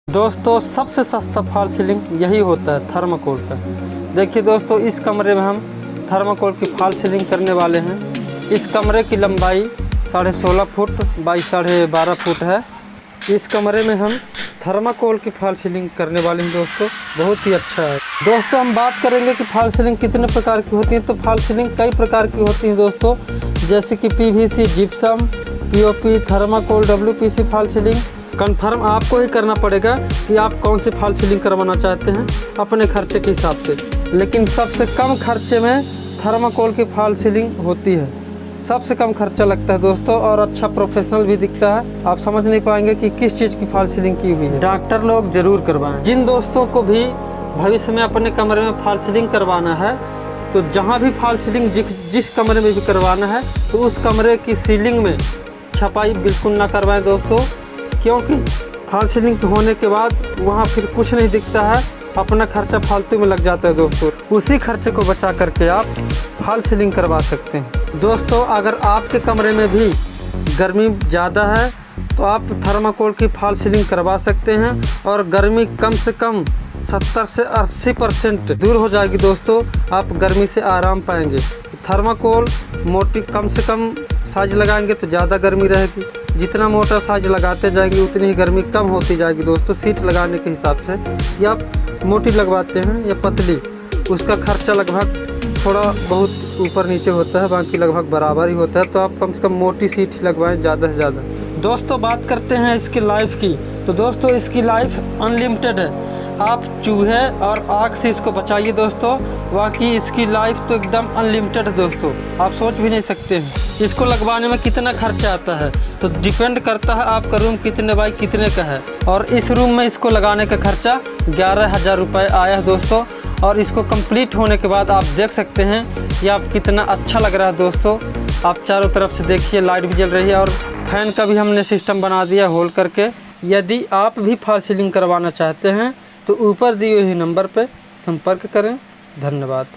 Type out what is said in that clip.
दोस्तों सबसे सस्ता फॉल सीलिंग यही होता है थर्माकोल का। देखिए दोस्तों, इस कमरे में हम थर्माकोल की फॉल सीलिंग करने वाले हैं। इस कमरे की लंबाई 16.5 फुट बाई 12.5 फुट है। इस कमरे में हम थर्माकोल की फॉल सीलिंग करने वाले हैं दोस्तों, बहुत ही अच्छा है। दोस्तों हम बात करेंगे कि फॉल सीलिंग कितने प्रकार की होती है। तो फॉल सीलिंग कई प्रकार की होती हैं दोस्तों, जैसे कि PVC, gypsum, POP, thermocol, WPC fall ceiling. Confirm आपको ही करना पड़ेगा कि आप कौन सी फॉल सीलिंग करवाना चाहते हैं अपने खर्चे के हिसाब से। लेकिन सबसे कम खर्चे में थर्माकोल की फॉल सीलिंग होती है। सबसे कम खर्चा लगता है दोस्तों, और अच्छा प्रोफेशनल भी दिखता है। आप समझ नहीं पाएंगे कि किस चीज़ की फॉल सीलिंग की हुई है। डॉक्टर लोग जरूर करवाएं। जिन दोस्तों को भी भविष्य में अपने कमरे में फॉल सीलिंग करवाना है, तो जहाँ भी फॉल सीलिंग जिस कमरे में भी करवाना है, तो उस कमरे की सीलिंग में छपाई बिल्कुल ना करवाएं दोस्तों, क्योंकि फॉल सीलिंग होने के बाद वहाँ फिर कुछ नहीं दिखता है, अपना खर्चा फालतू में लग जाता है दोस्तों। उसी खर्चे को बचा करके आप फॉल सीलिंग करवा सकते हैं। दोस्तों अगर आपके कमरे में भी गर्मी ज़्यादा है तो आप थर्माकोल की फॉल सीलिंग करवा सकते हैं, और गर्मी कम से कम 70 से 80% दूर हो जाएगी दोस्तों। आप गर्मी से आराम पाएंगे। थर्माकोल मोटी कम से कम साइज लगाएंगे तो ज़्यादा गर्मी रहेगी। जितना मोटा साइज लगाते जाएंगे उतनी ही गर्मी कम होती जाएगी दोस्तों, सीट लगाने के हिसाब से। या आप मोटी लगवाते हैं या पतली, उसका खर्चा लगभग थोड़ा बहुत ऊपर नीचे होता है, बाकी लगभग बराबर ही होता है। तो आप कम से कम मोटी सीट ही लगवाएं ज़्यादा से ज़्यादा। दोस्तों बात करते हैं इसकी लाइफ की। तो दोस्तों इसकी लाइफ अनलिमिटेड है। आप चूहे और आग से इसको बचाइए दोस्तों, बाकी इसकी लाइफ तो एकदम अनलिमिटेड है दोस्तों, आप सोच भी नहीं सकते हैं इसको लगवाने में कितना खर्चा आता है। तो डिपेंड करता है आपका रूम कितने बाई कितने का है। और इस रूम में इसको लगाने का खर्चा 11,000 रुपये आया है दोस्तों। और इसको कंप्लीट होने के बाद आप देख सकते हैं कि आप कितना अच्छा लग रहा है दोस्तों। आप चारों तरफ से देखिए, लाइट भी जल रही है, और फैन का भी हमने सिस्टम बना दिया होल करके। यदि आप भी फॉल सीलिंग करवाना चाहते हैं तो ऊपर दिए हुए नंबर पर संपर्क करें। धन्यवाद।